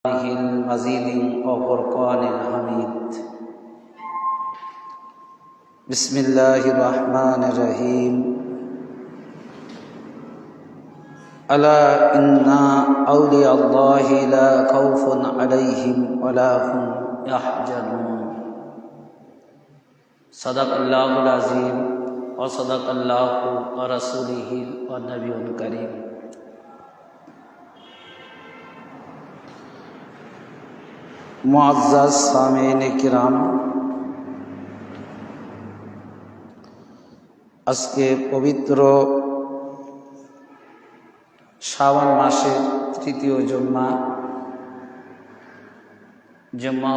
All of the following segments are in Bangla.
المزيد وفرقان الحميد. بسم الله الرحمن الرحيم. ألا إن أولياء الله لا خوف عليهم ولا هم يحزنون. صدق الله العظيم وصدق الله ورسوله والنبي الكريم. মুআজ্জাজ সামিঈন কিরাম, আজকে পবিত্র শাওয়াল মাসের তৃতীয় জুম্মা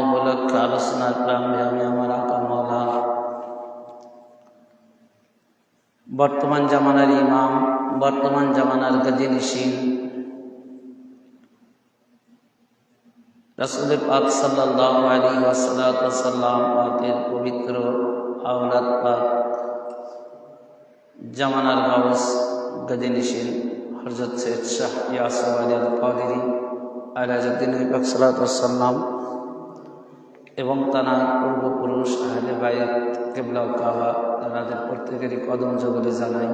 উপলক্ষে আলোচনা ক্রমে আমি আমার আকা মাওলা বর্তমান জামানার ইমাম, বর্তমান জামানার গাজী-নিশীন রাসূল পাক সাল্লাল্লাহু আলাইহি ওয়াসাল্লাম পাকের পবিত্র আওলাদ পাক জামানার গাউস গাজী-নিশীন হযরত সৈয়দ শাহ ইয়াসুফ আলী আল কাদেরী আলাউদ্দিন পাক সাল্লাল্লাহু আলাইহি ওয়াসাল্লাম এবং তার পূর্বপুরুষ আহলে বাইত কিবলা ও কাবা তাদের প্রত্যেকেরই কদম জগলে জানাই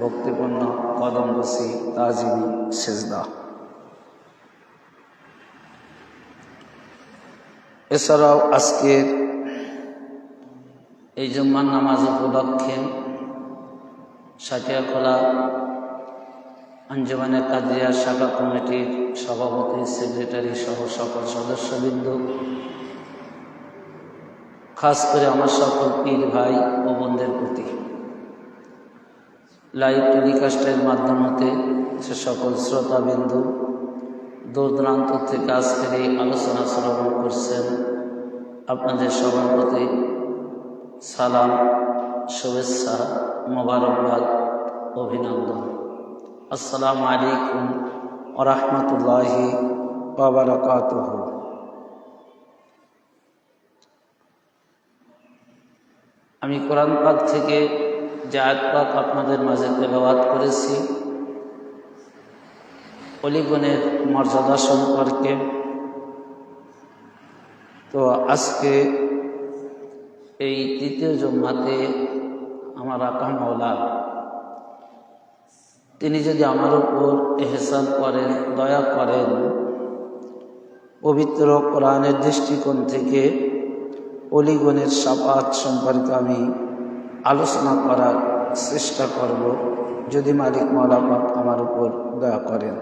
ভক্তিপূর্ণ কদম বসি তাজিমি সিজদা। এছাড়াও আজকের এই জুম্মার নামাজ উপলক্ষে সাকিয়াখোলা আঞ্জুমানে কাদিয়া শাখা কমিটির সভাপতি, সেক্রেটারি সহ সকল সদস্যবৃন্দ, খাস করে আমার সকল পীর ভাই ও বোনদের প্রতি লাইভ টেলিকাস্টের মাধ্যমে সে সকল শ্রোতাবিন্দু দূর দূরান্ত থেকে আজকের এই আলোচনা শ্রবণ করছেন, আপনাদের সবার প্রতি সালাম, শুভেচ্ছা, মোবারকবাদ, অভিনন্দন। আসসালামু আলাইকুম ওয়া রাহমাতুল্লাহি ওয়া বারাকাতুহু। আমি কোরআন পাক থেকে যে আয়াত পাক আপনাদের মাঝে তেলাওয়াত করেছি অলিগণের মর্যাদা সম্পর্কে, তো আজকে এই তৃতীয় জুম্মাতে আমার আকা মাওলা তিনি যদি আমার উপর ইহসান করেন, দয়া করেন, পবিত্র কোরআনের দৃষ্টিকোণ থেকে অলিগণের শাফাআত সম্পর্কে আমি আলোচনা করার চেষ্টা করব, যদি মালিক মাওলা পাক আমার উপর দয়া করেন।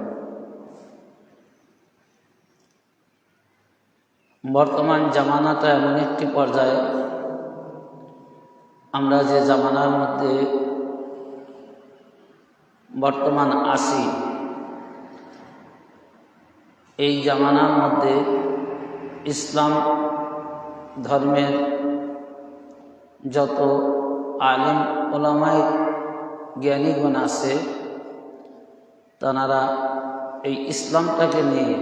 বর্তমান জামানাটা এমন একটি পর্যায়ে, আমরা যে জামানার মধ্যে বর্তমান আছি, এই জামানার মধ্যে ইসলাম ধর্মের যত আলেম ওলামায়ে জ্ঞানীগণ আছে, তারা এই ইসলামটাকে নিয়ে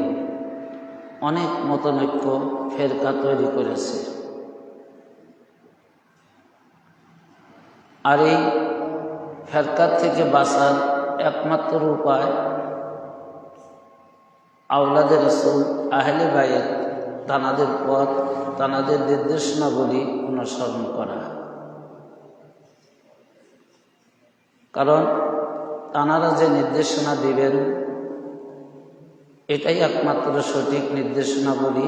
অনেক মতনৈক্য ফেরকা তৈরি করেছে। আর এই ফেরকার থেকে বাঁচার একমাত্র উপায় আওলাদে রাসূল আহলে বাইত তানাদের পথ, তানাদের নির্দেশনাবলী অনুসরণ করা। কারণ তানারা যে নির্দেশনা দিবেন এটাই একমাত্র সঠিক নির্দেশনাবলী।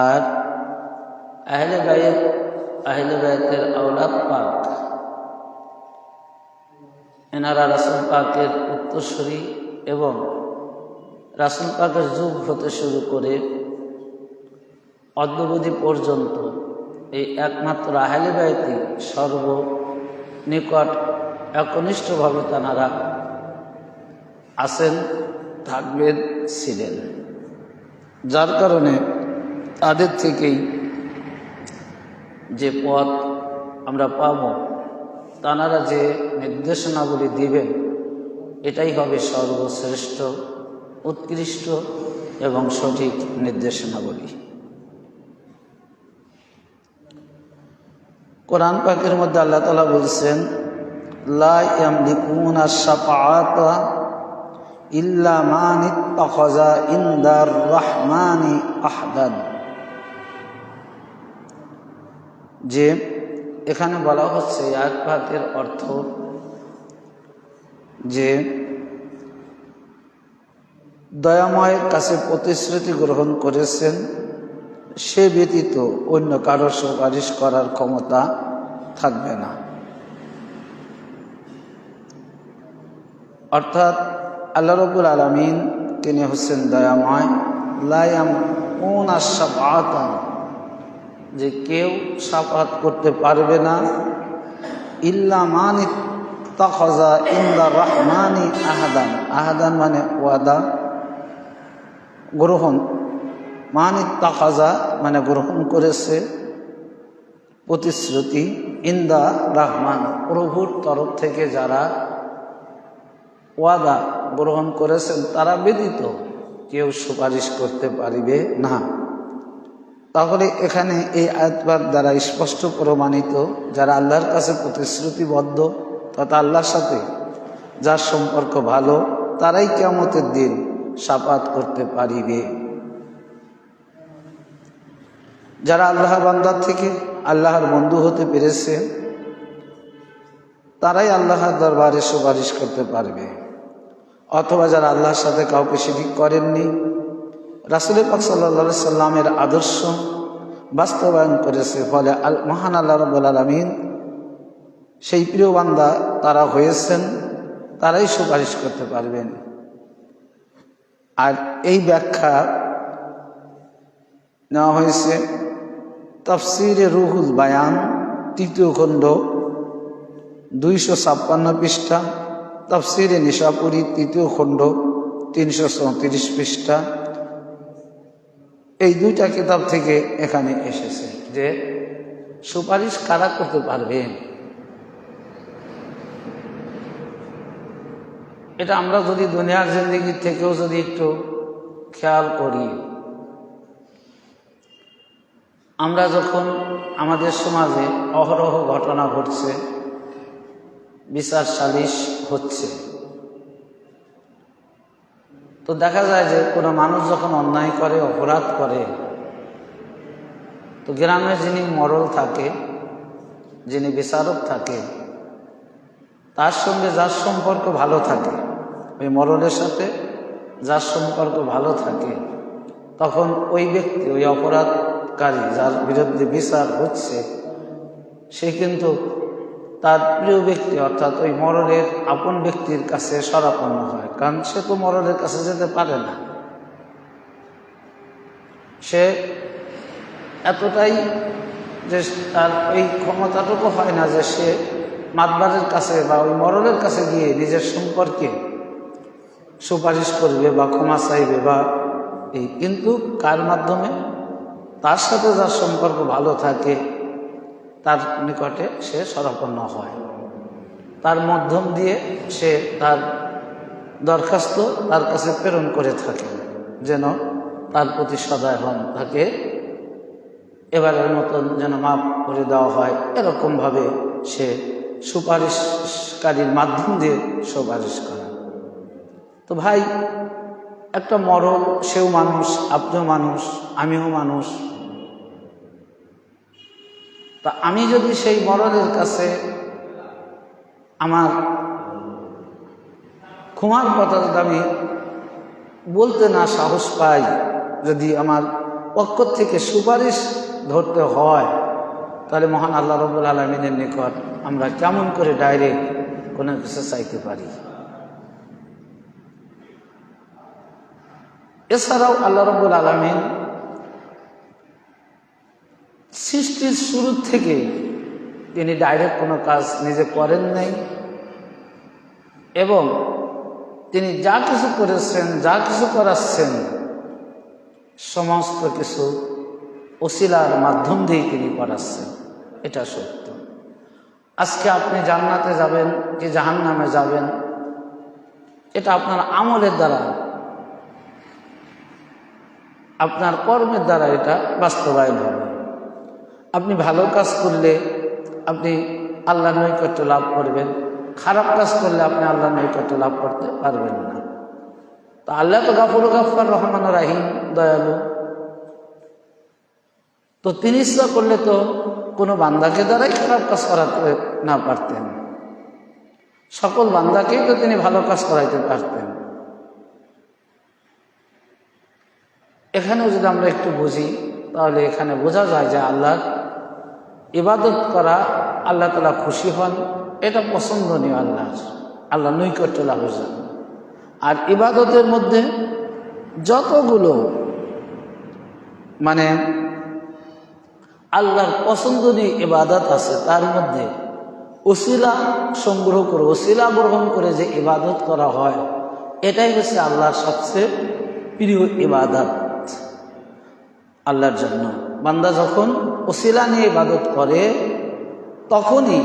আর আহলে বাইতের আওলাদ পাক এনারা রাসূল পাকের উত্তরসূরি এবং রাসূল পাকের যুগ হতে শুরু করে অদ্যাবধি পর্যন্ত এই একমাত্র আহলে বাইতই সর্বনিকট একনিষ্ঠভাবে তাঁরা আছেন, থাকবেন, ছিলেন। যার কারণে তাদের থেকেই যে পথ আমরা পাব, তাঁরা যে নির্দেশনাগুলি দিবেন এটাই হবে সর্বশ্রেষ্ঠ, উৎকৃষ্ট এবং সঠিক নির্দেশনাবলী। কোরআন পাকের মধ্যে আল্লাহ তাআলা বলছেন, লা ইয়ামলিকুনা শাফাআতা ইল্লা মান ইত্তাখাযা ইনদার রাহমানি আহদান। যে এখানে বলা হচ্ছে আয়াতের অর্থ যে দয়াময়ের কাছে প্রতিশ্রুতি গ্রহণ করেছেন, সে ব্যতীত অন্য কারো সুপারিশ করার ক্ষমতা থাকবে না। অর্থাৎ আল্লাহ রাব্বুল আলামিন তিনি হচ্ছেন দয়াময়। লা ইয়ামকুনা শাফাআতান, যে কেউ শাফাত করতে পারবে না ইল্লা মান ইত্তাখাযা ইনদার রাহমানি আহাদান। আহাদান মানে ওয়াদা, গ্রহণ। মান ইত্তাখাযা মানে গ্রহণ করেছে, প্রতিশ্রুতি। ইন্দা রহমান, প্রভুর তরফ থেকে যারা ওয়াদা গ্রহণ করেছেন তারা ব্যতীত কেউ সুপারিশ করতে পারিবে না। তাহলে এখানে এই আয়াতবার দ্বারা স্পষ্ট প্রমাণিত, যারা আল্লাহর কাছে প্রতিশ্রুতিবদ্ধ তথা আল্লাহর সাথে যার সম্পর্ক ভালো, তারাই কিয়ামতের দিন শাফাত করতে পারিবে। যারা আল্লাহর বান্দার থেকে আল্লাহর বন্ধু হতে পেরেছে, তারাই আল্লাহর দরবারে সুপারিশ করতে পারবে। অথবা যারা আল্লাহর সাথে কাউকে শিরিক করেননি, রাসূল পাক সাল্লাল্লাহু আলাইহি সাল্লামের আদর্শ বাস্তবায়ন করেছে, ফলে মহান আল্লাহ রাব্বুল আলামিন সেই প্রিয় বান্দা তারা হয়েছেন, তারাই সুপারিশ করতে পারবেন। আর এই ব্যাখ্যা নেওয়া হয়েছে তাফসীরে রুহুল বায়ান ৩য় খণ্ড ২৫৬ পৃষ্ঠা, তাফসীরে নিশাপুরী ৩য় খণ্ড ৩৩৪ পৃষ্ঠা। এই দুইটা কিতাব থেকে এখানে এসেছে যে সুপারিশ কারা করতে পারবেন। এটা আমরা যদি দুনিয়ার জিন্দেগি থেকেও যদি একটু খেয়াল করি, আমরা যখন আমাদের সমাজে অহরহ ঘটনা ঘটছে, বিচার সালিশ হচ্ছে, তো দেখা যায় যে কোনো মানুষ যখন অন্যায় করে, অপরাধ করে, তো গ্রামে যিনি মরল থাকে, যিনি বিচারক থাকে, তার সঙ্গে যার সম্পর্ক ভালো থাকে, ওই মরলের সাথে যার সম্পর্ক ভালো থাকে, তখন ওই ব্যক্তি, ওই অপরাধকারী যার বিরুদ্ধে বিচার হচ্ছে, সে কিন্তু তার প্রিয় ব্যক্তি অর্থাৎ ওই মরলের আপন ব্যক্তির কাছে শরণাপন্ন হয়। কারণ সে তো মরলের কাছে যেতে পারে না, সে এতটাই যে তার ওই ক্ষমতাটুকু হয় না যে সে মাতবারের কাছে বা ওই মরলের কাছে গিয়ে নিজের সম্পর্কে সুপারিশ করবে বা ক্ষমা চাইবে বা এই, কিন্তু কার মাধ্যমে? তার সাথে যার সম্পর্ক ভালো থাকে তার নিকটে সে শরণাপন্ন হয়, তার মাধ্যম দিয়ে সে তার দরখাস্ত তার কাছে প্রেরণ করে থাকে যেন তার প্রতি সদয় হন, তাকে এবারের মতন যেন মাফ করে দেওয়া হয়। এরকমভাবে সে সুপারিশকারীর মাধ্যম দিয়ে সুপারিশ করে। তো ভাই, একটা মরল, সেও মানুষ, আপনিও মানুষ, আমিও মানুষ। তা আমি যদি সেই মরলের কাছে আমার ক্ষমার কথা যদি আমি বলতে না সাহস পাই, যদি আমার পক্ষ থেকে সুপারিশ ধরতে হয়, তাহলে মহান আল্লাহ রাব্বুল আলামিনের নিকট আমরা কেমন করে ডাইরেক্ট কোনো কিছু চাইতে পারি? এছাড়াও আল্লাহ রাব্বুল আলামিন সৃষ্টির শুরু থেকে তিনি ডাইরেক্ট কোনো কাজ নিজে করেন নাই, এবং তিনি যা কিছু করেছেন, যা কিছু করাচ্ছেন, সমস্ত কিছু ওসিলার মাধ্যম দিয়ে তিনি করাচ্ছেন। এটা সত্য। আজকে আপনি জান্নাতে যাবেন কি জাহান্নামে যাবেন, এটা আপনার আমলের দ্বারা, আপনার কর্মের দ্বারা এটা বাস্তবায়ন হবে। আপনি ভালো কাজ করলে আপনি আল্লাহর নৈকট্য লাভ করবেন, খারাপ কাজ করলে আপনি আল্লাহর নৈকট্য লাভ করতে পারবেন না। তো আল্লাহ তো গাফুর গাফফার রহমান রাহিম, দয়ালু। তো তিনি ইচ্ছা করলে তো কোনো বান্দাকে দ্বারাই খারাপ কাজ করাতে না পারতেন, সকল বান্দাকেই তো তিনি ভালো কাজ করাইতে পারতেন। এখানেও যদি আমরা একটু বুঝি তাহলে এখানে বোঝা যায় যে আল্লাহর ইবাদত করা আল্লাহ তাআলা খুশি হন, এটা পছন্দনীয় আল্লাহ নৈকট্য লাভের জন্য। আর ইবাদতের মধ্যে যতগুলো মানে আল্লাহর পছন্দনীয় ইবাদত আছে তার মধ্যে ওসিলা সংগ্রহ করে, ওসিলা গ্রহণ করে যে ইবাদত করা হয়, এটাই হচ্ছে আল্লাহর সবচেয়ে প্রিয় ইবাদত আল্লাহর জন্য। বান্দা যখন ওসিলা নিয়ে ইবাদত করে তখনই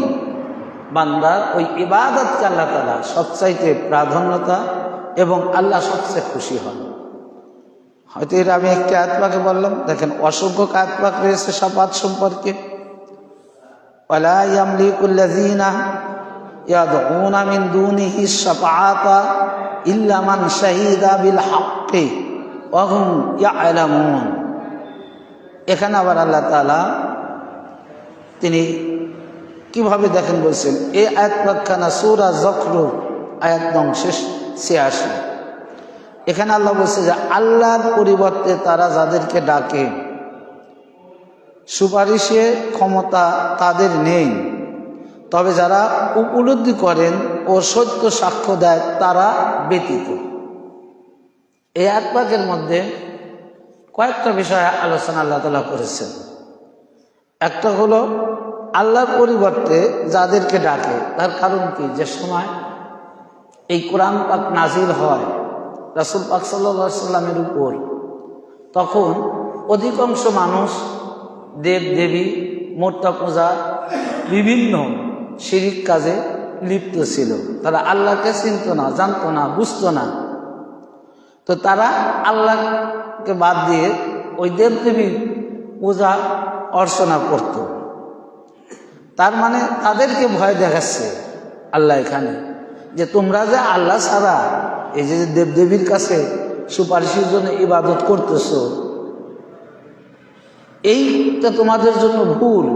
বান্দার ওই ইবাদতকে আল্লাহ তাআলা সবচাইতে প্রাধান্যতা এবং আল্লাহ সবচেয়ে খুশি হন। হয়তো এর আমি একটি আয়াত পাকে বললাম, দেখেন অসংখ্য আয়াত পাক রয়েছে শাফাত সম্পর্কে। ওয়ালা ইয়ামলিকুল্লাযীনা ইয়াদউনা মিন দুনিহি শাফাআতা ইল্লা মান শাহিদা বিল হাক্কি ওয়া হুম ইয়ালামুন। এখানে আবার আল্লাহ তাআলা তিনি কিভাবে দেখেন বলছেন, এই আয়াত পাকখানা সূরা যখরুফ আয়াত নং 86। এখানে আল্লাহ বলছে যে আল্লাহর পরিবর্তে তারা যাদেরকে ডাকে সুপারিশের ক্ষমতা তাদের নেই, তবে যারা উপলব্ধি করেন ও সত্য সাক্ষ্য দেয় তারা ব্যতীত। এই আয়াত পাকের মধ্যে কয়েকটা বিষয় আলোচনা আল্লাহ তাআলা করেছেন। একটা হলো আল্লাহর পরিবর্তে যাদেরকে ডাকে, তার কারণ কি, যে সময় এই কোরআন পাক নাজিল হয় রাসূল পাক সাল্লাল্লাহু আলাইহি সাল্লামের উপর, তখন অধিকাংশ মানুষ দেব দেবী মূর্তি পূজা বিভিন্ন শিরিক কাজে লিপ্ত ছিল। তারা আল্লাহকে চিনত না, জানতো না, বুঝতো না। তো তারা আল্লাহকে বাদ দিয়ে ওই দেব দেবীর পূজা অর্চনা করত। তার মানে তাদেরকে ভয় দেখাচ্ছে আল্লাহ এখানে, যে তোমরা যে আল্লাহ ছাড়া এই যে দেবদেবীর কাছে সুপারিশের জন্য ইবাদত করতেছ, এইটা তোমাদের জন্য ভুল।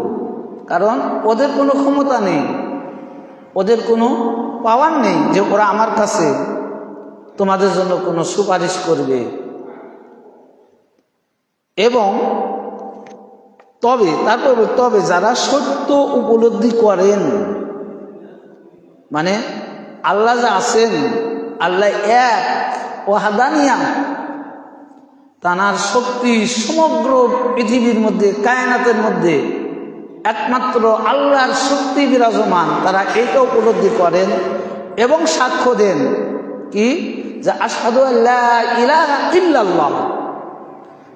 কারণ ওদের কোনো ক্ষমতা নেই, ওদের কোনো পাওয়ার নেই যে ওরা আমার কাছে তোমাদের জন্য কোনো সুপারিশ করবে। এবং তবে যারা সত্য উপলব্ধি করেন, মানে আল্লাহ যা আছেন, আল্লাহ এক ওয়াহদানিয়া, তানার শক্তি সমগ্র পৃথিবীর মধ্যে, কায়নাতের মধ্যে একমাত্র আল্লাহর শক্তি বিরাজমান, তারা এইটা উপলব্ধি করেন এবং সাক্ষ্য দেন কি, যে আশহাদু আল্লা ইলাহা ইল্লাল্লাহ,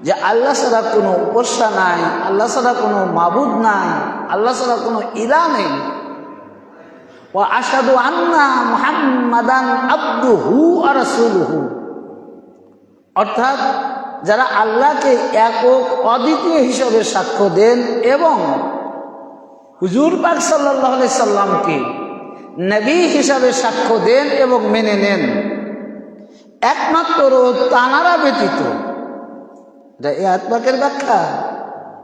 যে আল্লাহ ছাড়া কোনো উপাস্য নাই, আল্লাহ ছাড়া কোনো মাবুদ নাই, আল্লাহ ছাড়া কোনো ইলাহ নেই। ওয়া আশহাদু আন্না মুহাম্মাদান আবদুহু ওয়া রাসূলুহু, অর্থাৎ যারা আল্লাহকে একক অদ্বিতীয় হিসাবে সাক্ষ্য দেন এবং হুজুর পাক সাল্লাল্লাহু আলাইহি সাল্লামকে নবী হিসাবে সাক্ষ্য দেন এবং মেনে নেন, একমাত্র তানারা ব্যতীত। এটা এই আয়াত পাকের ব্যাখ্যা।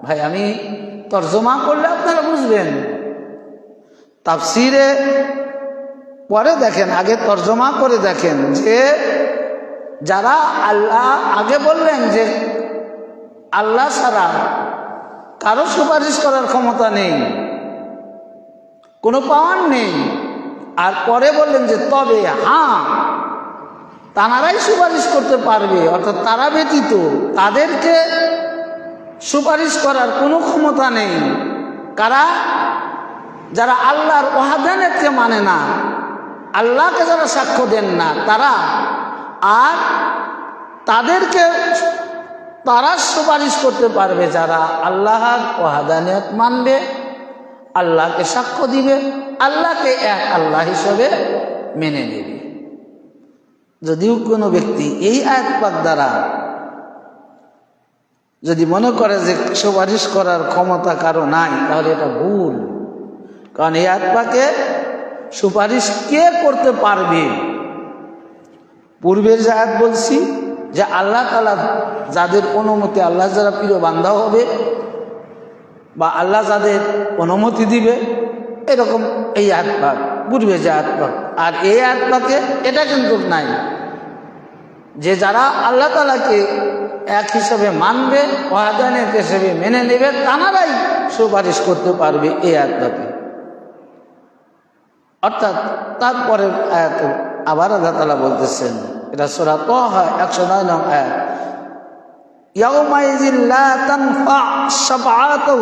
ভাই আমি তরজমা করলে আপনারা বুঝবেন, তাফসিরে পরে দেখেন, আগে তরজমা করে দেখেন যে যারা আল্লাহ, আগে বললেন যে আল্লাহ ছাড়া কারো সুপারিশ করার ক্ষমতা নেই, কোনো পাওয়ার নেই, আর পরে বললেন যে তবে হ্যাঁ তারাই সুপারিশ করতে পারবে, অর্থাৎ তারা ব্যতীত তাদেরকে সুপারিশ করার কোনো ক্ষমতা নেই। কারা? যারা আল্লাহর ওয়াহদানিয়তকে মানে না, আল্লাহকে যারা সাক্ষ্য দেন না তারা, আর তারা সুপারিশ করতে পারবে যারা আল্লাহর ওয়াহদানিয়ত মানবে, আল্লাহকে সাক্ষ্য দিবে, আল্লাহকে এক আল্লাহ হিসেবে মেনে নেবে। যদিও কোনো ব্যক্তি এই আয়াত পাক দ্বারা যদি মনে করে যে সুপারিশ করার ক্ষমতা কারো নাই, তাহলে এটা ভুল। কারণ এই আয়াত পাকে সুপারিশ কে করতে পারবে, পূর্বের যে আয়াত বলছি যে আল্লাহ তাআলা যাদের অনুমতি, আল্লাহ যারা প্রিয় বান্দা হবে বা আল্লাহ যাদের অনুমতি দিবে, এরকম এই আয়াত পাক, পূর্বে যে আয়াত পাক। আর এই আয়াত পাকে এটা কিন্তু নাই যে যারা আল্লাহ তাআলাকে এক হিসাবে মানবে, ওয়াহদানিয়ত হিসেবে মেনে নেবে, তারাই সুপারিশ করতে পারবে এই আয়াত পাকে। অর্থাৎ তারপরে আয়াত আবার আল্লাহ তাআলা বলতেছেন, এটা সূরা তাহা 109 নং আয়াত, ইয়াউমাইযিল লা তানফা শাফাআতু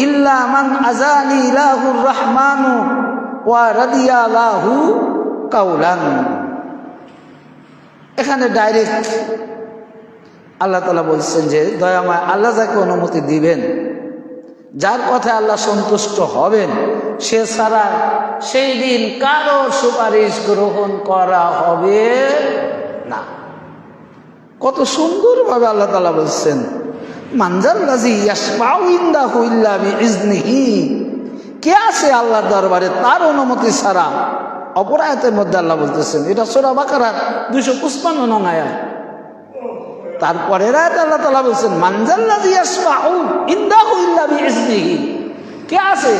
ইল্লা মান আযানি লাহুর রাহমানু ওয়া রাদিয়া লাহু কাওলান। এখানে ডাইরেক্ট আল্লাহ তাআলা বলছেন যে দয়াময় আল্লাহ যাকে অনুমতি দিবেন, যার কথায় আল্লাহ সন্তুষ্ট হবেন, সে ছাড়া সেই দিন কারো সুপারিশ গ্রহণ করা হবে না। কত সুন্দরভাবে আল্লাহ তাআলা বলছেন, মানজাল্লাযী ইয়াশফাউ ইনদাহু ইল্লা বিইজনিহি, কে আছে আল্লাহর দরবারে তার অনুমতি ছাড়া। অপর আয়াতের মধ্যে আল্লাহ বলতেছেন, এটা সূরা বাকারার 255 নং আয়াত। তারপরের আয়াতে আল্লাহ তাআলা বলছেন, মানজাল্লাযী ইয়াশফাউ ইনদাহু ইল্লা বিইজনিহি, কে আছে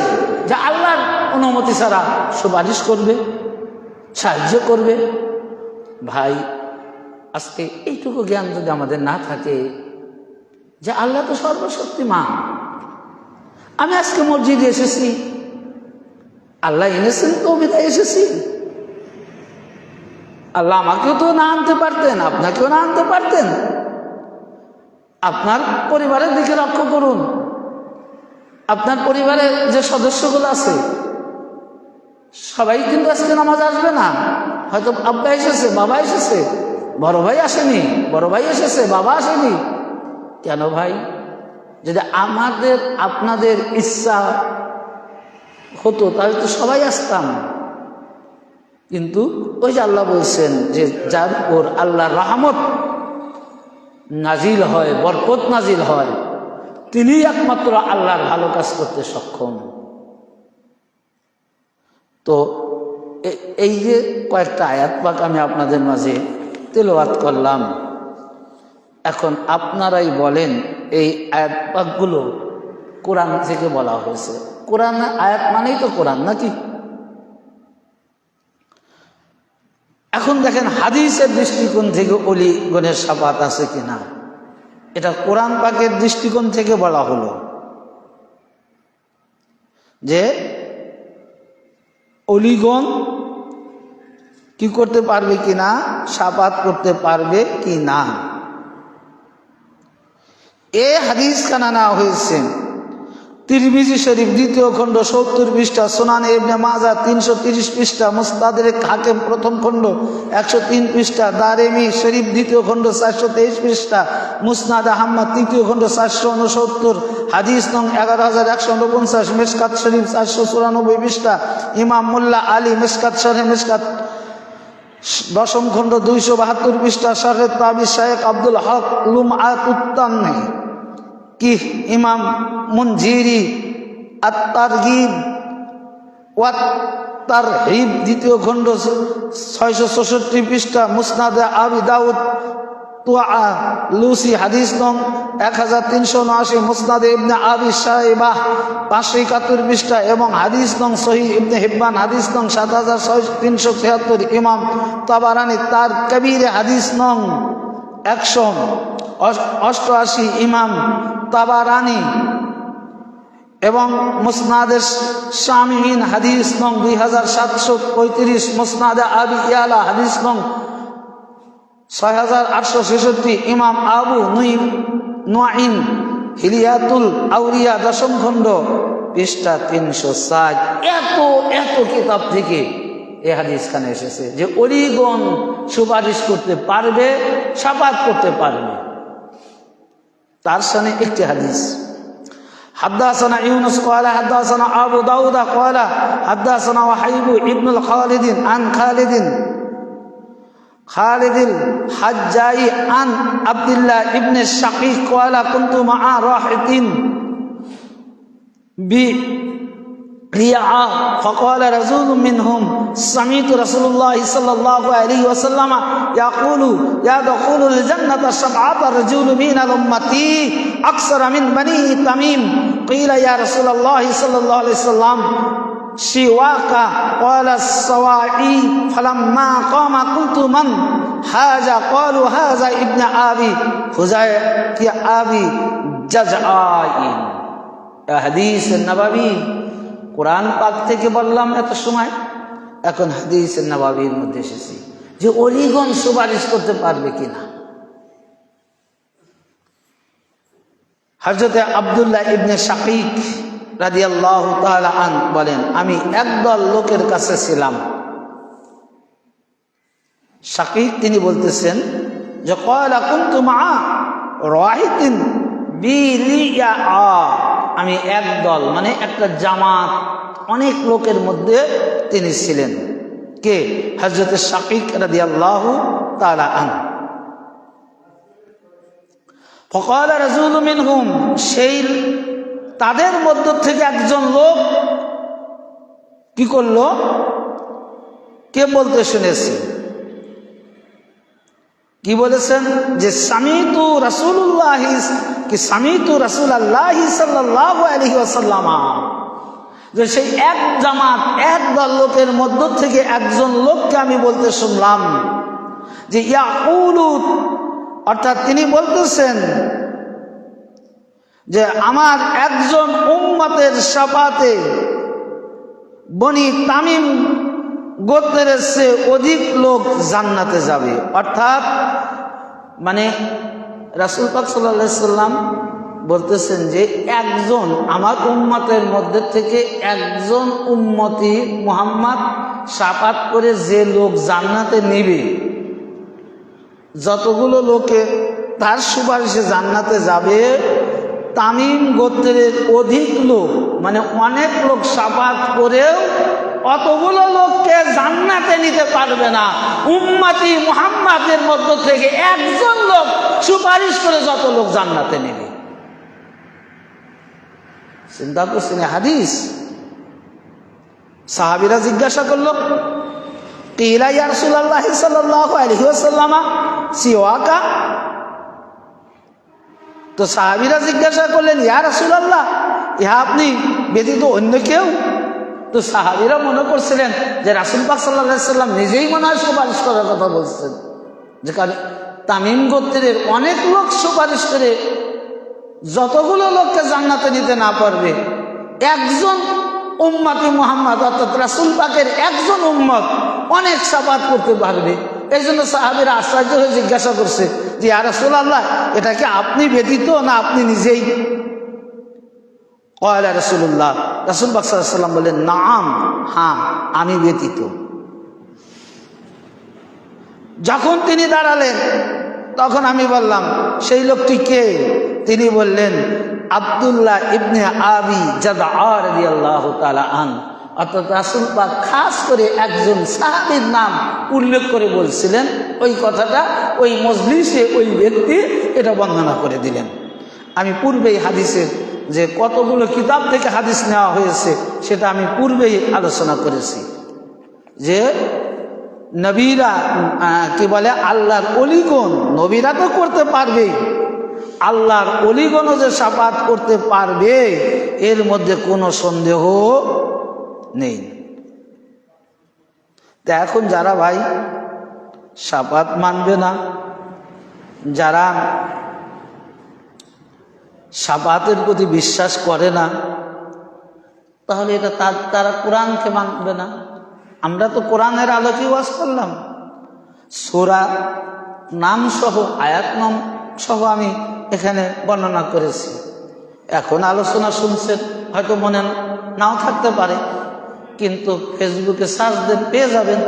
যে আল্লাহর অনুমতি ছাড়া সুপারিশ করবে, সাহায্য করবে। ভাই, আজকে এইটুকু জ্ঞান যদি আমাদের না থাকে যে আল্লাহ তো সর্বশক্তিমান, আমি আজকে মসজিদে এসেছি, আল্লাহ এনেছেন তো বিধায় এসেছি। আল্লাহ আমাকেও তো না আনতে পারতেন, আপনাকেও না আনতে পারতেন। আপনার পরিবারের দিকে লক্ষ্য করুন, আপনার পরিবারের যে সদস্যগুলো আছে সবাই কিন্তু আজকে নামাজ আসবে না। হয়তো আব্বা এসেছে, বাবা এসেছে, বড় ভাই আসেনি, বড় ভাই এসেছে, বাবা আসেনি। কেন ভাই? যদি আমাদের আপনাদের ইচ্ছা হতো তাহলে তো সবাই আসতাম। কিন্তু ওই যে আল্লাহ বলছেন যে যার উপর আল্লাহর রহমত নাজিল হয়, বরকত নাজিল হয়, তিনিই একমাত্র আল্লাহর ভালো কাজ করতে সক্ষম। তো এই যে কয়েকটা আয়াত পাক আমি আপনাদের মাঝে তেলাওয়াত করলাম, এখন আপনারাই বলেন এই আয়াত পাকগুলো কোরআন থেকে বলা হয়েছে। কোরআন আয়াত মানেই তো কোরআন নাকি? এখন দেখেন হাদিসের দৃষ্টিকোণ থেকে অলিগণের শাফাত আছে কিনা, এটা কোরআন পাকের দৃষ্টিকোণ থেকে বলা হলো যে অলিগণ কি করতে পারবে কিনা, শাফাত করতে পারবে কি না। এ হাদিস কানা না হয়েছে তিরমিজি শরীফ 2য় খণ্ড 70 পৃষ্ঠা, সুনান ইবনে মাজাহ 330 পৃষ্ঠা, মুসনাদে হাকিম 1ম খণ্ড 103 পৃষ্ঠা, দারিমি শরীফ 2য় খণ্ড 423 পৃষ্ঠা, মুসনাদ আহমদ 3য় খণ্ড 469, হাদিস নং 11149, মিশকাত শরীফ 494 পৃষ্ঠা, ইমাম মোল্লা আলী মিশকাত শরহে মিশকাত 10ম খণ্ড 272 পৃষ্ঠা, শারহে তাবি শাইখ আব্দুল হক লুমআতুত তানহি কি ইমাম মুনজিরি আত-তারগিব ওয়া তারহিব 2য় খণ্ড 664 পৃষ্ঠা, মুসনাদে আবি দাউদ তুআ লুসি হাদিস নং 1379, মুসনাদে ইবনে আবি শাইবাহ 571 পৃষ্ঠা এবং হাদিস নং সহিহ ইবনে হিব্বান হাদিস নং 7376, ইমাম তাবারানী তার কবিরে হাদিস নং 188, ইমাম তাবারানী এবং মুসনাদে শামিঈন হাদিস নং 2735, মুসনাদে আবি ইয়ালা হাদিস নং 6866, ইমাম আবু নুআইম হিলিয়াতুল আউলিয়া 10ম খণ্ড পৃষ্ঠা 360। এত কিতাব থেকে এই হাদিস খানে এসেছে যে অলিগণ সুপারিশ করতে পারবে, শাফাত করতে পারবে। তার সামনে একটি হাদিস, হাদাসানা ইউনুস ক্বালা হাদাসানা আবু দাউদ ক্বালা হাদাসানা ওয়াহিব ইবনুল খালিদিন আন খালিদিল হাজ্জাই আন আব্দুল্লাহ ইবনে শাকীক ক্বালা কুনতু মা রাহিতিন বি ريعا فقال رسول منهم سمعت رسول الله صلى الله عليه وسلم يقول يدخل الجنة 7 رجل من أمتي أكثر من بني تميم قيل يا رسول الله صلى الله عليه وسلم سواك قال السواعي فلما قام قلت من هذا قالوا هذا ابن أبي حذيفة أبي جزعائين হাদিস নববী কোরআন পাক থেকে বললাম এত সময়, এখন হাদিস নববীর মধ্যে এসেছি যে অলিগণ সুপারিশ করতে পারবে কিনা। হযরত আব্দুল্লাহ ইবনে শাকীক রাদিয়াল্লাহু তাআলা আন বলেন, আমি একদল লোকের কাছে ছিলাম। শাকীক তিনি বলতেছেন যে ক্বালা কুনতু মা রাহিতিন বিলিয়া, আমি একদল মানে একটা জামাত অনেক লোকের মধ্যে তিনি ছিলেন। কে? হযরত শাকীক রাদিয়াল্লাহু তাআলা আনহু। فقال رجل منهم, সেই তাদের মধ্য থেকে একজন লোক কি করলো? কে বলতে শুনেছি? কি বলেছেন? যে সামিতু রাসূলুল্লাহ কি সামিতু রাসূলুল্লাহ সাল্লাল্লাহু আলাইহি ওয়াসাল্লাম, যে সেই এক জামাত এক দল লোকের মধ্য থেকে একজন লোককে আমি বলতে শুনলাম যে ইয়াকুলু, অর্থাৎ তিনি বলতেছেন যে আমার একজন উম্মতের শাফাতে বনি তামিম গোত্রের চেয়ে অধিক লোক জান্নাতে যাবে। অর্থাৎ মানে রাসূল পাক সাল্লাল্লাহু আলাইহি সাল্লাম বলতেছেন যে একজন আমার উম্মতের মধ্যে থেকে একজন উম্মতি মুহাম্মদ শাফাত করে যে লোক জান্নাতে নেবে, যতগুলো লোকে তার সুপারিশে জান্নাতে যাবে, তামিম গোত্রের অধিক লোক মানে অনেক লোক শাফাত করেও অতগুলো লোককে জান্নাতে নিতে পারবে না। উম্মতি মুহাম্মাদের মধ্য থেকে একজন লোক সুপারিশ করে যত লোক জান্নাতে নেবে। চিন্তা করছেন হাদিস? সাহাবীরা জিজ্ঞাসা করলো, কিলা ইয়া রাসূলুল্লাহ সাল্লাল্লাহু আলাইহি ওয়াসাল্লাম সিওয়াকা, তো সাহাবীরা জিজ্ঞাসা করলেন ইয়া রাসূলুল্লাহ, ইহা আপনি ব্যতীত অন্য কেউ? তো সাহাবীরা মনে করছিলেন যে রাসূল পাক সাল্লাল্লাহু আলাইহি ওয়াসাল্লাম নিজেই মনে হয় সুপারিশ করার কথা বলছেন, যে কারণ তামিম গোত্রের অনেক লোক সুপারিশ করে যতগুলো লোককে জান্নাতে নিতে না পারবে, একজন উম্মতি মুহাম্মদ অর্থাৎ রাসূল পাকের একজন উম্মত অনেক শাফাত করতে পারবে। এই জন্য সাহাবীরা আশ্চর্য হয়ে জিজ্ঞাসা করছে যে ইয়া রাসূলুল্লাহ, এটা কি আপনি ব্যতীত না আপনি নিজেই? ক্বালা রাসূলুল্লাহ, রাসূল পাক সাল্লাল্লাহু আলাইহি ওয়াসাল্লাম বলেন, নাম, হ্যাঁ আমি ব্যতীত। যখন তিনি দাঁড়ালেন তখন আমি বললাম সেই লোকটি কে? তিনি বললেন আব্দুল্লাহ ইবনে আবি জাদআ রাদিয়াল্লাহু তাআলা আন, অর্থাৎ রাসূল পাক খাস করে একজন সাহাবীর নাম উল্লেখ করে বলছিলেন। ওই কথাটা ওই মজলিসে ওই ব্যক্তি এটা বর্ণনা করে দিলেন। আমি পূর্বেই হাদিসের যে কতগুলো কিতাব থেকে হাদিস নেওয়া হয়েছে সেটা আমি পূর্বেই আলোচনা করেছি, যে নবীরা কি বলে আল্লাহর অলিগণ, নবীরা তো করতে পারবেই, আল্লাহর অলিগণও যে শাফাত করতে পারবে এর মধ্যে কোনো সন্দেহ নেই। তা এখন যারা ভাই শাফাত মানবে না, যারা শাফাতের প্রতি বিশ্বাস করে না, তাহলে এটা তারা কোরআনকে মানবে না। আমরা তো কোরআনের আলোকে ওয়াজ করলাম, সূরা নাম সহ আয়াত নাম সহ আমি এখানে বর্ণনা করেছি। এখন আলোচনা শুনছেন, হয়তো মনে নাও থাকতে পারে, কিন্তু ফেসবুকে সার্চ দেন পেয়ে যাবেন,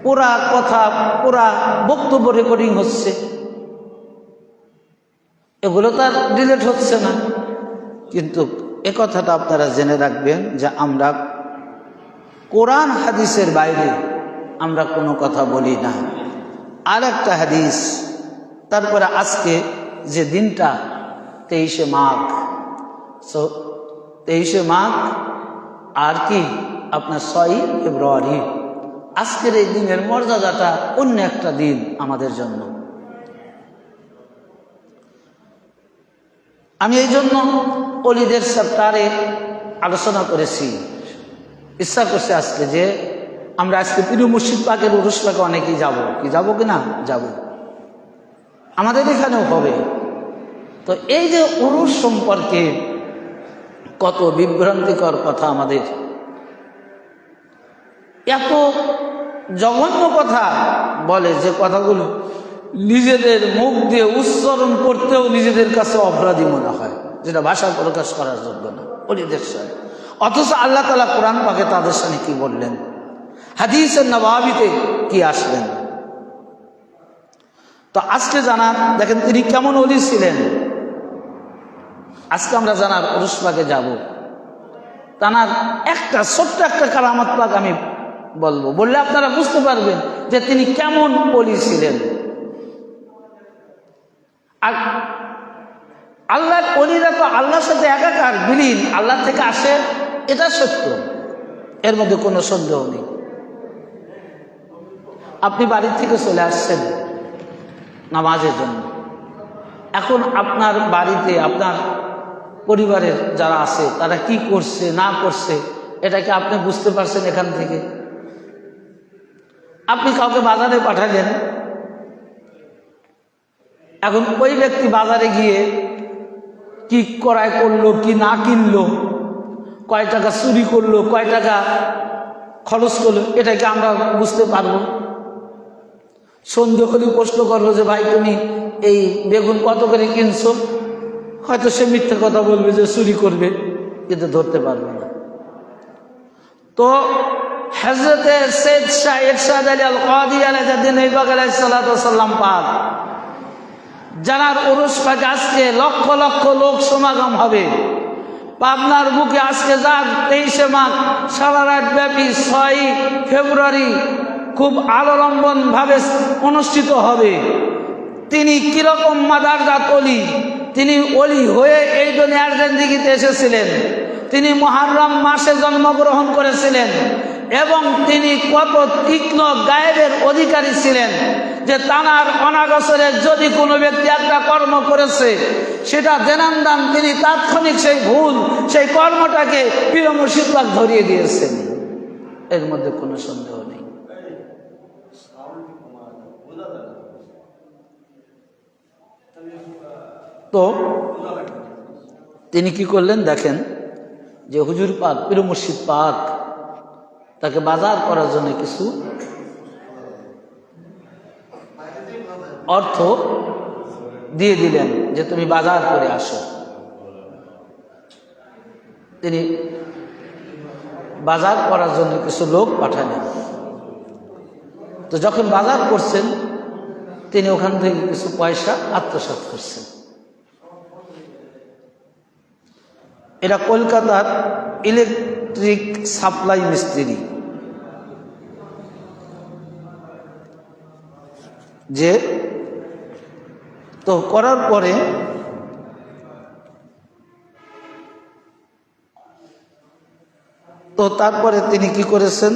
পুরা কথা পুরা বক্তব্য রেকর্ডিং হচ্ছে, এগুলো তো আর ডিলিট হচ্ছে না। কিন্তু এ কথাটা আপনারা জেনে রাখবেন যে আমরা কোরআন হাদিসের বাইরে আমরা কোনো কথা বলি না। আর একটা হাদিস, তারপরে আজকে যে দিনটা 23শে মাঘ, 23শে মাঘ আর কি আপনার 6 ফেব্রুয়ারি, আজকের এই দিনের মর্যাদাটা অন্য একটা দিন আমাদের জন্য। আমি এই জন্য অলিদের চ্যাপ্টারে আলোচনা করেছি, ইচ্ছা করছে আজকে যে আমরা আজকে পীর মুর্শিদ পাকের উরুস পাকে অনেকেই যাবো কি না যাব, আমাদের এখানেও হবে। তো এই যে উরুস সম্পর্কে কত বিভ্রান্তিকর কথা, আমাদের এত জঘন্য কথা বলে যে কথাগুলো নিজেদের মুখ দিয়ে উচ্চারণ করতেও নিজেদের কাছে অপরাধী মনে হয়, যেটা ভাষা প্রকাশ করার যোগ্য না ওলিদের সাথে। অথচ আল্লাহ তাআলা কোরআন পাকে তাদের সাথে কি বললেন, হাদিসের নবাবিতে কি আসলেন। তো আজকে জানার, দেখেন তিনি কেমন ওলি ছিলেন, আজকে আমরা জানার উরুস পাকে যাব। তার একটা ছোট্ট একটা কারামাত পাক আমি বলবো, বললে আপনারা বুঝতে পারবেন যে তিনি কেমন ওলি ছিলেন। আর আল্লাহর ওলিরা তো আল্লাহর সাথে একাকার, বিলীন, আল্লাহ থেকে আসে, এটা সত্য, এর মধ্যে কোনো সন্দেহ নেই। আপনি বাড়ির থেকে চলে আসছেন নামাজের জন্য, এখন আপনার বাড়িতে আপনার পরিবারের যারা আছে তারা কি করছে না করছে এটাকে আপনি বুঝতে পারছেন এখান থেকে? আপনি কাউকে বাজারে পাঠালেন, এখন ওই ব্যক্তি বাজারে গিয়ে কি ক্রয় করলো কি না কিনলো, কয় টাকা চুরি করলো কয় টাকা খরচ করলো, এটাকে আমরা বুঝতে পারবো? সন্দেহ হলে প্রশ্ন করবো যে ভাই তুমি এই বেগুন কত করে কিনছো, হয়তো সে মিথ্যে কথা বলবে যে চুরি করবে, কিন্তু ধরতে পারবে না। তো হযরতে সৈয়দ শাহ ইরশাদ আলী আল কাদি আলাইহিস সালাম পাক জানার উরুস পাকে আজকে লক্ষ লক্ষ লোক সমাগম হবে। পাবনার বুকে আজকে যার 23শে মাঘ সারা রাত ব্যাপী 6 ফেব্রুয়ারি খুব আলোড়ম্বন ভাবে অনুষ্ঠিত হবে। তিনি কিরকম মাদারজাত অলি, তিনি অলি হয়ে এই দুনিয়ার জিন্দেগিতে এসেছিলেন, তিনি মুহররম মাসে জন্মগ্রহণ করেছিলেন এবং তিনি কত তীক্ষ্ণ গায়েবের অধিকারী ছিলেন যে তানার অনাগসরে যদি কোনো ব্যক্তি একটা কর্ম করেছে সেটা দেনান্দান তিনি তাৎক্ষণিক সেই ভুল সেই কর্মটাকে পীর মুর্শিদ পাক ধরিয়ে দিয়েছেন, এর মধ্যে কোনো সন্দেহ নেই। তো তিনি কি করলেন দেখেন, যে হুজুর পাক পীর মুর্শিদ পাক তাকে বাজার করার জন্য কিছু অর্থ দিয়ে দিলেন যে তুমি বাজার করে আসো। তিনি বাজার করার জন্য কিছু লোক পাঠালেন। তো যখন বাজার করছেন তিনি ওখান থেকে কিছু পয়সা আত্মসাৎ করছেন। এরা কলকাতার ইলেকট্রিক সাপ্লাই মিস্ত্রি, যে তো করার পরে তো তারপরে তিনি কি করেছেন,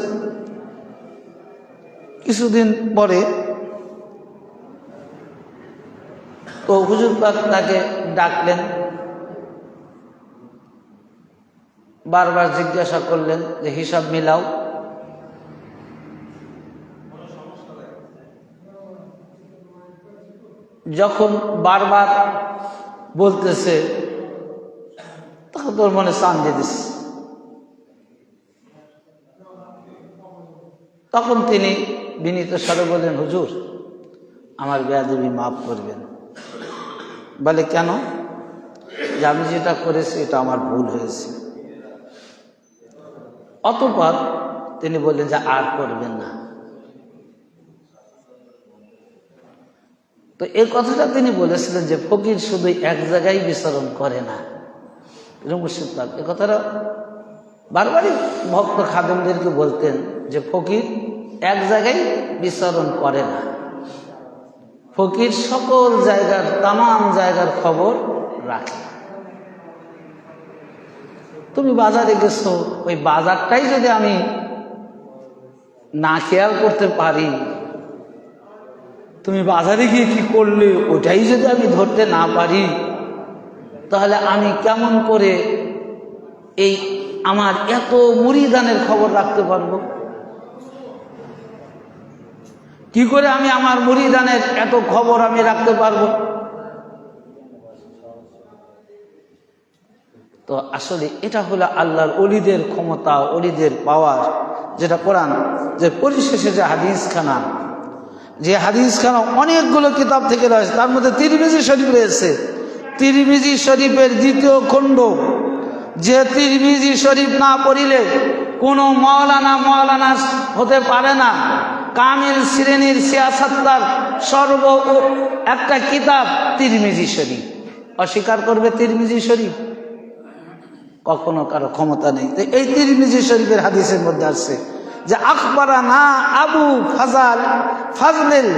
কিছুদিন পরে তো হুজুর পাক তাকে ডাকলেন, বারবার জিজ্ঞাসা করলেন যে হিসাব মিলাও। যখন বারবার বলতেছে তখন তোর মনে চান দিয়ে দিস। তখন তিনি বিনীত স্বরে বললেন, হুজুর আমার বেয়াদবি মাফ করবেন। বলে কেন? যে আমি যেটা করেছি এটা আমার ভুল হয়েছে। অতঃপর তিনি বললেন যে আর করবেন না। তো এই কথাটা তিনি বলেছিলেন যে ফকির শুধু এক জায়গায় বিচরণ করে না। মুর্শিদ পাক এই কথাটা বারবারই ভক্ত খাদেমদেরকে বলতেন যে ফকির এক জায়গায় বিচরণ করে না, ফকির সকল জায়গার তামাম জায়গার খবর রাখে। তুমি বাজারে গেছো, ওই বাজারটাই যদি আমি না খেয়াল করতে পারি, তুমি বাজারে গিয়ে কি করলে ওটাই যদি আমি ধরতে না পারি, তাহলে আমি কেমন করে এই আমার এত মুরিদানের খবর রাখতে পারবো? কি করে আমি আমার মুরিদানের এত খবর আমি রাখতে পারবো? তো আসলে এটা হলো আল্লাহর ওলিদের ক্ষমতা, ওলিদের পাওয়ার, যেটা কোরআন যে পরিশেষে যে হাদিসখানা, যে হাদিসখানা অনেকগুলো কিতাব থেকে রয়েছে, তার মধ্যে তিরমিজি শরীফ রয়েছে। তিরমিজি শরীফের 2য় খণ্ড, যে তিরমিজি শরীফ না পড়িলে কোনো মাওলানা হতে পারে না। কামিল শ্রেণীর সিয়াসাত্তার সর্ব একটা কিতাব তিরমিজি শরীফ। অস্বীকার করবে তিরমিজি শরীফ? কখনো কারো ক্ষমতা নেই। তো এই তিরমিজি শরীফের হাদিসের মধ্যে আসছে যে আখবারানা আবু ফাজলিল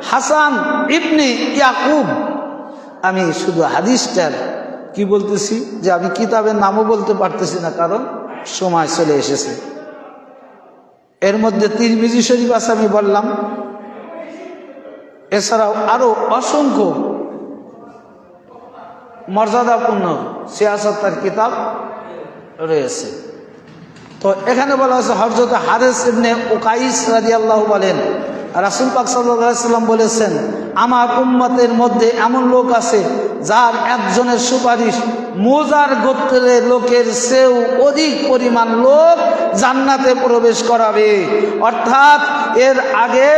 হাসান ইবনে ইয়াকুব। আমি শুধু হাদিসটার কি বলতেছি যে আমি কিতাবের নামও বলতে পারতেছি না, কারণ সময় চলে এসেছে। এর মধ্যে তিরমিজি শরীফ আছে আমি বললাম, এছাড়াও আরো অসংখ্য মর্যাদাপূর্ণ সিয়াসতের কিতাব রয়েছে। তো এখানে বলা হচ্ছে হযরত হারিস ইবনে উকাইস রাদিয়াল্লাহু বলেন, রাসূল পাক সাল্লাল্লাহু আলাইহি ওয়াসাল্লাম বলেছেন, আমার উম্মতের মধ্যে এমন লোক আছে যার একজনের সুপারিশ মুজার গোত্রের লোকের চেয়েও অধিক পরিমাণ লোক জান্নাতে প্রবেশ করাবে। অর্থাৎ এর আগে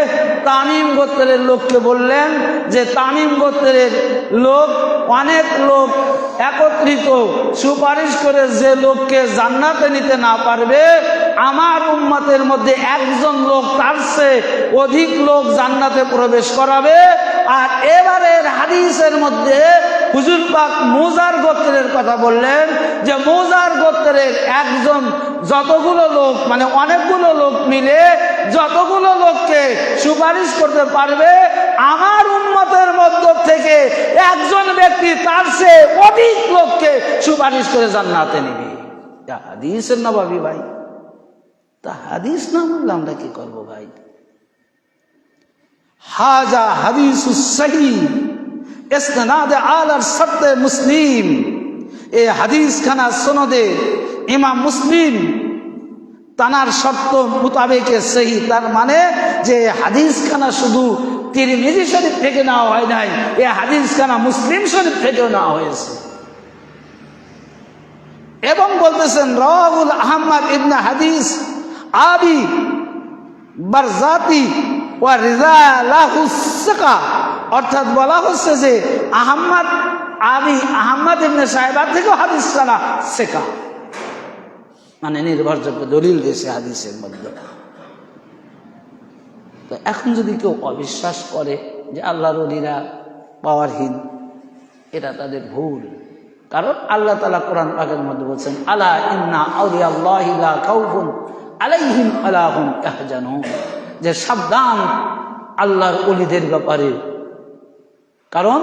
তামিম গোত্রের লোককে বললেন যে তামিম গোত্রের লোক, অনেক লোক একত্রিত সুপারিশ করে যে লোককে জান্নাতে নিতে না পারবে, আমার উম্মতের মধ্যে একজন লোক তার চেয়ে অধিক লোক জান্নাতে প্রবেশ করাবে। আর এবারের হাদিসের মধ্যে হুজুর পাক মুজার গোত্রের কথা বললেন যে মুজার গোত্রের একজন যতগুলো লোক, মানে অনেকগুলো লোক মিলে যতগুলো লোককে সুপারিশ করতে পারবে, আমার উম্মতের মধ্য থেকে একজন ব্যক্তি তার চেয়ে অধিক লোককে সুপারিশ করে জান্নাতে নিবে। হাদিসের নববী ভাই, তা হাদিস না বললে আমরা কি করবো ভাই? হাজা হাদিসুস সহিহ ইসনাদে আলার শর্তে মুসলিম। এই হাদিস খানা সনদে ইমাম মুসলিম তানার শর্ত মোতাবেকে সহি। তার মানে যে হাদিস খানা শুধু তিরমিজি শরীফ থেকে নেওয়া হয় নাই, এই হাদিস খানা মুসলিম শরীফ থেকেও নেওয়া হয়েছে। এবং বলতেছেন রাহুল আহমদ ইবনে হাদিস আবি বারজাতি ওয়া রিজালাহু সাকা। অর্থাৎ বলা হচ্ছে যে আহমদ ইবনে সাহেবা থেকে হাদিস খানা শেখা, মানে নির্ভরযোগ্য দলিল দিয়েছে হাদিসের মধ্যে। তো এখন যদি কেউ অবিশ্বাস করে যে আল্লাহর ওলিরা পাওয়ারহীন, এটা তাদের ভুল। কারণ আল্লাহ তাআলা কোরআন পাকের মধ্যে বলছেন, আলা ইন্না আউলিয়াল্লাহি লা খাউফুন আলাইহিম ওয়ালা হুম ইয়াহজানুন, যে সাবধান আল্লাহর ওলিদের ব্যাপারে, কারণ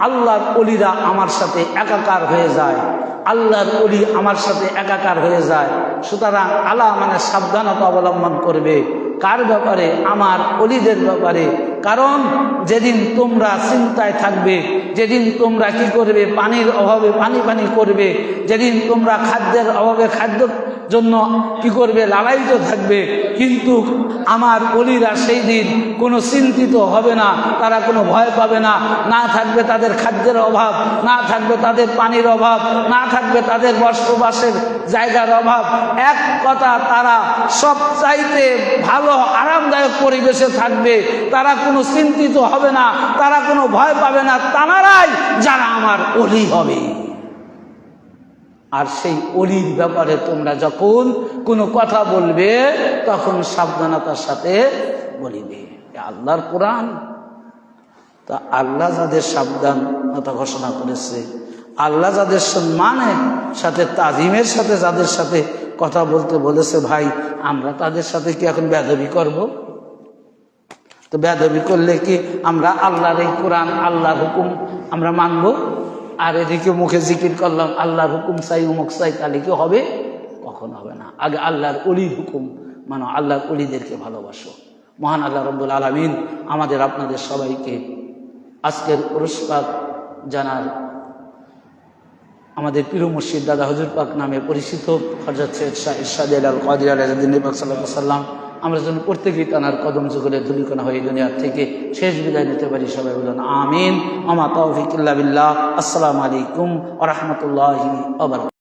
আল্লাহর ওলিরা আমার সাথে একাকার হয়ে যায়, আল্লাহর ওলি আমার সাথে একাকার হয়ে যায়। সুতরাং আলা মানে সাবধানতা অবলম্বন করবে। কার ব্যাপারে? আমার ওলিদের ব্যাপারে। কারণ যেদিন তোমরা চিন্তায় থাকবে, যেদিন তোমরা কি করবে, পানির অভাবে পানি করবে, যেদিন তোমরা খাদ্যের অভাবে খাদ্যের জন্য কি করবে, লালায়িত থাকবে, কিন্তু আমার ওলিরা সেই দিন কোনো চিন্তিত হবে না, তারা কোনো ভয় পাবে না। না থাকবে তাদের খাদ্যের অভাব, না থাকবে তাদের পানির অভাব, না থাকবে তাদের বসবাসের জায়গার অভাব। এক কথা, তারা সব চাইতে ভালো আরামদায়ক পরিবেশে থাকবে। তারা কোনো চিন্তিত হবে না, তারা কোনো ভয় পাবে না। তারাই যারা আমার ওলি হবে। আর সেই ওলির ব্যাপারে তোমরা যখন কোনো কথা বলবে, তখন সাবধানতার সাথে বলিবে। আল্লাহর কোরআন। তা আল্লাহ যাদের সাবধানতা ঘোষণা করেছে, আল্লাহ যাদের সম্মানের সাথে, তাজিমের সাথে যাদের সাথে কথা বলতে বলেছে, ভাই আমরা তাদের সাথে কি এখন বেয়াদবি করব? তো বেয়াদবি করলে কি আমরা আল্লাহর এই কোরআন, আল্লাহর হুকুম আমরা মানব? আর এদিকে মুখে জিকির করলাম আল্লাহর হুকুম চাই অমুক চাই, তাহলে কি হবে? কখন হবে না। আগে আল্লাহর অলির হুকুম মানে আল্লাহর অলিদেরকে ভালোবাসো। মহান আল্লাহ রব্বুল আলামিন আমাদের আপনাদের সবাইকে আজকের উরুস পাক জানার আমাদের প্রিয় মুর্শিদ দাদা হুজুর পাক নামে পরিচিত হযরত সৈয়দ শাহ ইরশাদ আল কাদির আলাইহিদ্দিন পাক সাল্লাল্লাহু আলাইহি ওয়াসাল্লাম, আমরা যেন প্রত্যেকেই তানার কদম যুগলে ধুলিকণা হয়ে দুনিয়া থেকে শেষ বিদায় নিতে পারি। সবাই বলুন আমিন। ওয়া মা তাওফীক ইল্লা বিল্লাহ। আসসালামু আলাইকুম ওয়া রাহমাতুল্লাহি ওয়া বারাকাতুহু।